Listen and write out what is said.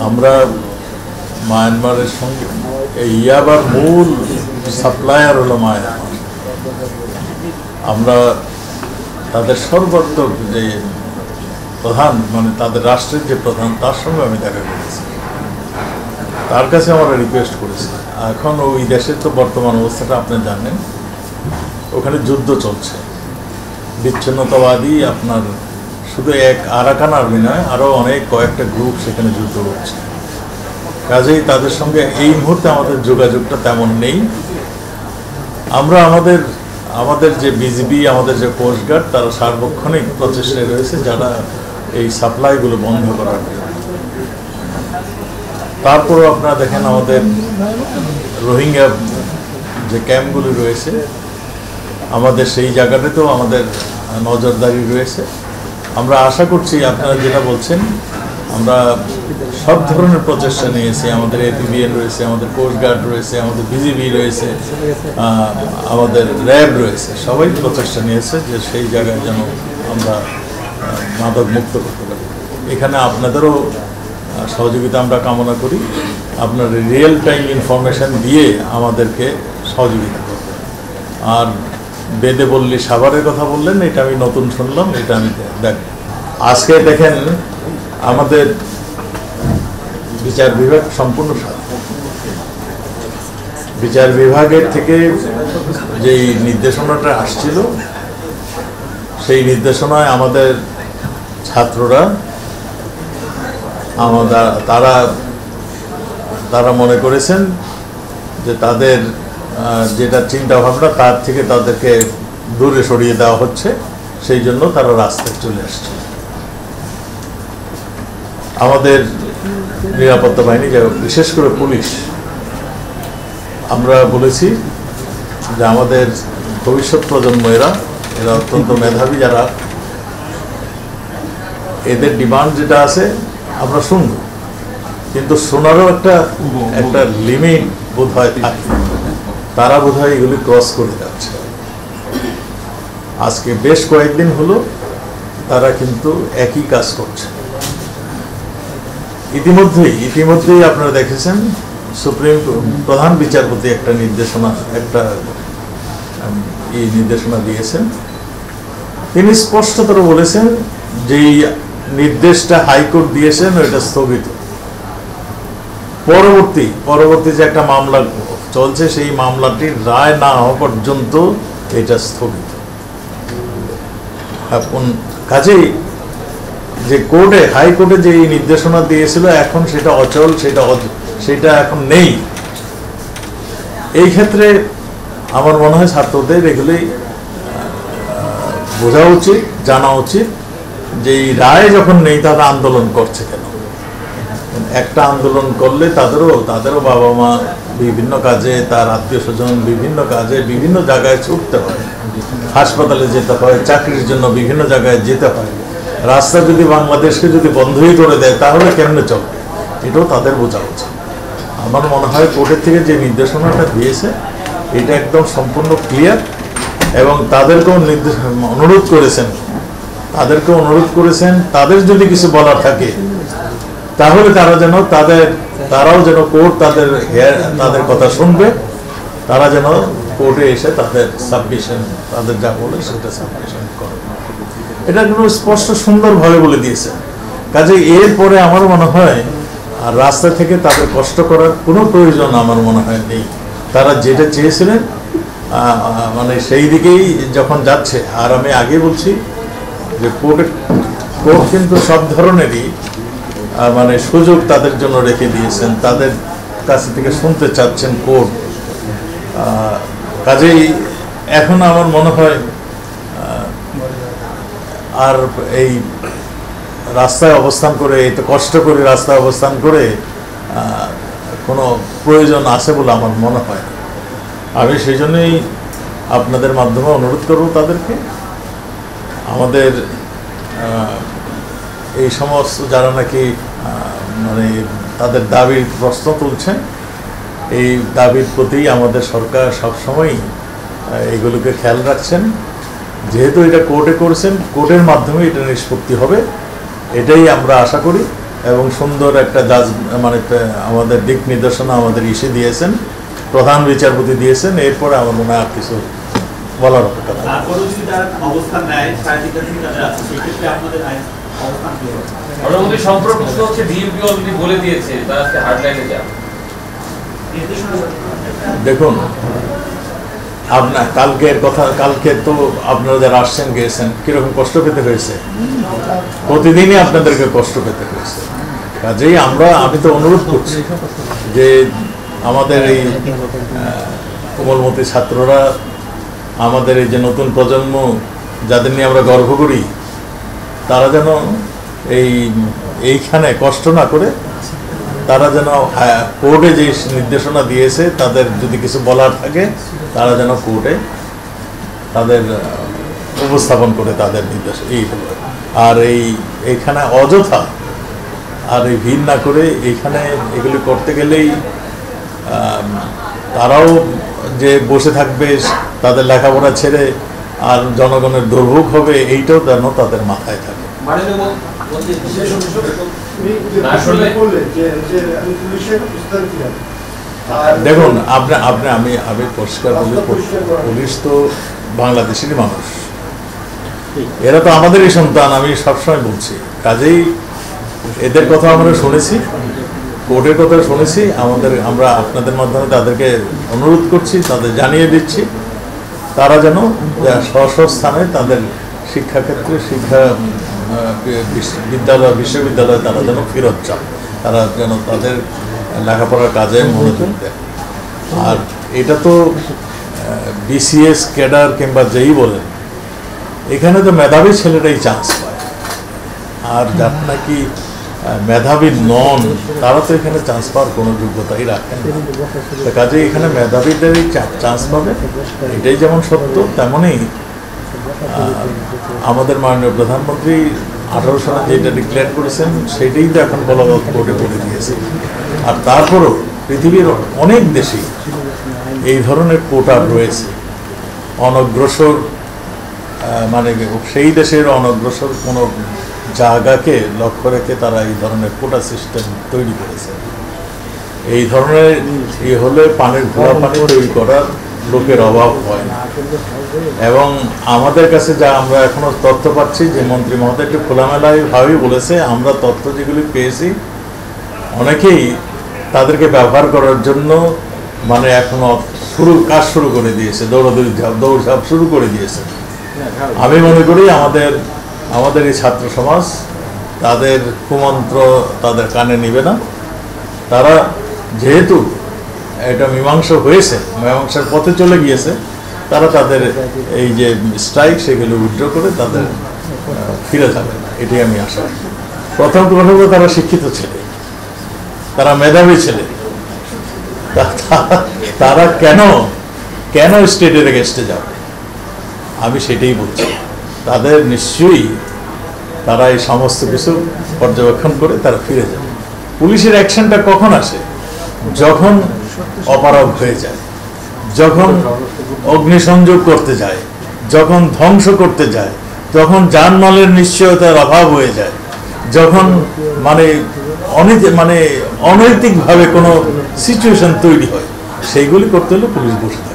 আমরা মায়ানমারের সঙ্গে ইয়াবার মূল সাপ্লায়ার হলো মায়ানমার। আমরা তাদের সর্বাত্মক যে প্রধান, মানে তাদের রাষ্ট্রের যে প্রধান, তার সঙ্গে আমি দেখা করেছি। তার কাছে আমরা রিকোয়েস্ট করেছি। এখন ওই দেশের তো বর্তমান অবস্থাটা আপনি জানেন, ওখানে যুদ্ধ চলছে, বিচ্ছিন্নতাবাদী আপনার শুধু এক আরাকান আর্মি নয়, আরও অনেক কয়েকটা গ্রুপ সেখানে যুদ্ধ করছে। কাজেই তাদের সঙ্গে এই মুহূর্তে আমাদের যোগাযোগটা তেমন নেই। আমরা আমাদের যে বিজিবি, আমাদের যে কোস্টগার্ড, তারা সার্বক্ষণিক প্রচেষ্টায় রয়েছে যারা এই সাপ্লাইগুলো বন্ধ করার জন্য। তারপরেও আপনারা দেখেন আমাদের রোহিঙ্গা যে ক্যাম্পগুলি রয়েছে, আমাদের সেই জায়গাটাতেও আমাদের নজরদারি রয়েছে। আমরা আশা করছি আপনারা যেটা বলছেন, আমরা সব ধরনের প্রচেষ্টা নিয়েছি। আমাদের এপিবিএন রয়েছে, আমাদের কোস্টগার্ড রয়েছে, আমাদের বিজিবি রয়েছে, আমাদের র্যাব রয়েছে, সবাই প্রচেষ্টা নিয়েছে যে সেই জায়গায় যেন আমরা মাদক মুক্ত করতে পারি। এখানে আপনাদেরও সহযোগিতা আমরা কামনা করি। আপনার রিয়েল টাইম ইনফরমেশান দিয়ে আমাদেরকে সহযোগিতা করবেন। আর বেদে বললি সাভারের কথা বললেন, এটা আমি নতুন শুনলাম, এটা আমি দেখ। আজকে দেখেন আমাদের বিচার বিভাগ সম্পূর্ণ স্বাধীন। বিচার বিভাগের থেকে যেই নির্দেশনাটা আসছিল, সেই নির্দেশনায় আমাদের ছাত্ররা তারা মনে করেছেন যে তাদের যেটা চিন্তা ভাবনা, তার থেকে তাদেরকে দূরে সরিয়ে দেওয়া হচ্ছে, সেই জন্য তারা রাস্তায় চলে আসছে। আমাদের নিরাপত্তা বাহিনী, বিশেষ করে পুলিশ, আমরা বলেছি যে আমাদের ভবিষ্যৎ প্রজন্ম এরা অত্যন্ত মেধাবী, যারা এদের ডিমান্ড যেটা আছে আমরা শুনব, কিন্তু শোনারও একটা লিমিট বোধ হয় থাকে। তারা বোধ হয় এগুলি ক্রস করে যাচ্ছে। আজকে বেশ কয়েকদিন হলো তারা কিন্তু একই কাজ করছে। ইতিমধ্যেই আপনারা দেখেছেন সুপ্রিম প্রধান বিচারপতি একটা নির্দেশনা দিয়েছেন। তিনি স্পষ্টতর বলেছেন যে নির্দেশটা হাইকোর্ট দিয়েছেন ওইটা স্থগিত। পরবর্তী যে একটা মামলা চলছে, সেই মামলাটির রায় না হওয়া পর্যন্ত এটা স্থগিত। এখন কাজেই যে হাইকোর্টে যে নির্দেশনা দিয়েছিল, এখন সেটা অচল, সেটা এখন নেই। এই ক্ষেত্রে আমার মনে হয় ছাত্রদের এগুলি বোঝা উচিত, জানা উচিত যে এই রায় যখন নেই তারা আন্দোলন করছে কেন। একটা আন্দোলন করলে তাদেরও বাবা মা বিভিন্ন কাজে, তার আত্মীয় স্বজন বিভিন্ন কাজে বিভিন্ন জায়গায় ছুটতে হয়, হাসপাতালে যেতে হয়, চাকরির জন্য বিভিন্ন জায়গায় যেতে হয়। রাস্তা যদি বাংলাদেশকে যদি বন্ধই করে দেয় তাহলে কেমনে চলবে, এটাও তাদের বোঝা উচিত। আমার মনে হয় কোর্টের থেকে যে নির্দেশনাটা দিয়েছে এটা একদম সম্পূর্ণ ক্লিয়ার, এবং তাদেরকেও অনুরোধ করেছেন তাদের যদি কিছু বলার থাকে তাহলে তারাও যেন কোর্ট তাদের কথা শুনবে, তারা যেন কোর্টে এসে তাদের সাবমিশন, তাদের যা বলে সেটা সাবমিশন করে। এটা কিন্তু স্পষ্ট সুন্দরভাবে বলে দিয়েছে। কাজে এরপরে আমার মনে হয় আর রাস্তা থেকে তাদের কষ্ট করার কোনো প্রয়োজন আমার মনে হয় নেই। তারা যেটা চেয়েছিলেন মানে সেই দিকেই যখন যাচ্ছে। আর আমি আগে বলছি যে কোর্ট কিন্তু সব ধরনেরই মানে সুযোগ তাদের জন্য রেখে দিয়েছেন, তাদের কাছ থেকে শুনতে চাচ্ছেন কোর্ট। কাজেই এখন আমার মনে হয় আর এই রাস্তায় অবস্থান করে, এত কষ্ট করে রাস্তায় অবস্থান করে কোনো প্রয়োজন আছে বলে আমার মনে হয়। আমি সেই জন্যই আপনাদের মাধ্যমে অনুরোধ করব তাদেরকে, আমাদের এই সমস্ত যারা নাকি মানে তাদের দাবির প্রশ্ন তুলছেন, এই দাবির প্রতি আমাদের সরকার সবসময়ই এগুলোকে খেয়াল রাখছেন। যেহেতু এটা কোর্টে করেছেন, কোর্টের মাধ্যমে এটা নিষ্পত্তি হবে, এটাই আমরা আশা করি। এবং সুন্দর একটা মানে আমাদের দিক নির্দেশনা আমাদের ইসে দিয়েছেন, প্রধান বিচারপতি দিয়েছেন। এরপরে আমার মনে হয় আর কিছু বলার অপেক্ষা নেই। দেখুন, আপনার কালকের কথা, কালকে তো আপনারা যারা আসছেন গিয়েছেন কিরকম কষ্ট পেতে হয়েছে, প্রতিদিনই আপনাদেরকে কষ্ট পেতে হয়েছে। কাজেই আমি তো অনুরোধ করছি যে আমাদের এই কোমলমতি ছাত্ররা, আমাদের এই যে নতুন প্রজন্ম যাদের নিয়ে আমরা গর্ব করি, তারা যেন এইখানে কষ্ট না করে তারা যেন কোর্টে যে নির্দেশনা দিয়েছে, তাদের যদি কিছু বলার থাকে তারা যেন কোর্টে তাদের উপস্থাপন করে তাদের নির্দেশ এই হলো। আর এইখানে অযথা আর এই ভিড় না করে এইখানে এগুলি করতে গেলেই তারাও যে বসে থাকবে, তাদের লেখাপড়া ছেড়ে আর জনগণের দুর্ভোগ হবে, এইটাও যেন তাদের মাথায় থাকে। দেখুন, আমি পরিষ্কার বলি, পুলিশ তো বাংলাদেশেরই মানুষ, এরা তো আমাদেরই সন্তান, আমি সবসময় বলছি। কাজেই এদের কথা আমরা শুনেছি, কোর্টের কথা শুনেছি, আমরা আপনাদের মাধ্যমে তাদেরকে অনুরোধ করছি, তাদের জানিয়ে দিচ্ছি তারা যেন স্ব স্থানে তাদের শিক্ষাক্ষেত্রে বিশ্ববিদ্যালয়ে তারা যেন ফেরত যান, তারা যেন তাদের লেখাপড়ার কাজে মনোযোগ দেয়। আর এটা তো বিসিএস ক্যাডার কিংবা যেই বলেন, এখানে তো মেধাবী ছেলেরাই চান্স পায়, আর যার নাকি মেধাবী নন তারা তো এখানে চান্স পাওয়ার কোনো যোগ্যতাই রাখেন না। কাজে এখানে মেধাবীদেরই চান্স পাবে, এটাই যেমন সত্য, তেমনই আমাদের মাননীয় প্রধানমন্ত্রী 18 সালে যেটা ডিক্লেয়ার করেছেন সেটাই তো এখন বলবৎ কোর্টে করে দিয়েছে। আর তারপরও পৃথিবীর অনেক দেশেই এই ধরনের কোটা রয়েছে। অনগ্রসর মানে সেই দেশের অনগ্রসর কোনো জায়গাকে লক্ষ্য রেখে তারা এই ধরনের কোটা সিস্টেম তৈরি করেছে। এই ধরনের হলে পানির ঘোড়া পানি তৈরি করার লোকের অভাব হয় না। এবং আমাদের কাছে যা আমরা এখনো তথ্য পাচ্ছি, যে মন্ত্রী মহোদয় একটু খোলামেলাভাবেই বলেছে, আমরা তথ্য যেগুলি পেয়েছি অনেকেই তাদেরকে ব্যবহার করার জন্য মানে এখনো কাজ শুরু করে দিয়েছে, দৌড়ঝাঁপ শুরু করে দিয়েছে। আমি মনে করি আমাদের এই ছাত্র সমাজ তাদের কুমন্ত্র তাদের কানে নিবে না। তারা যেহেতু এটা মীমাংসা হয়েছে, মীমাংসার পথে চলে গিয়েছে, তারা তাদের এই যে স্ট্রাইক সেগুলো উইথড্র করে তাদের ফিরে যাবে, এটাই আমি আশা করি। প্রথম কথা হলো তারা শিক্ষিত ছেলে, তারা মেধাবী ছেলে, তারা কেন স্টেটের এগেনস্টে যাবে, আমি সেটাই বলছি। তাদের নিশ্চয়ই তারা এই সমস্ত কিছু পর্যবেক্ষণ করে তারা ফিরে যাবে। পুলিশের অ্যাকশনটা কখন আসে? যখন অপারগ হয়ে যায়, যখন অগ্নিসংযোগ করতে যায়, যখন ধ্বংস করতে যায়, যখন জানমালের নিশ্চয়তার অভাব হয়ে যায়, যখন মানে অনৈতিকভাবে কোনো সিচুয়েশন তৈরি হয়, সেইগুলি করতে হলে পুলিশ বসে থাকে।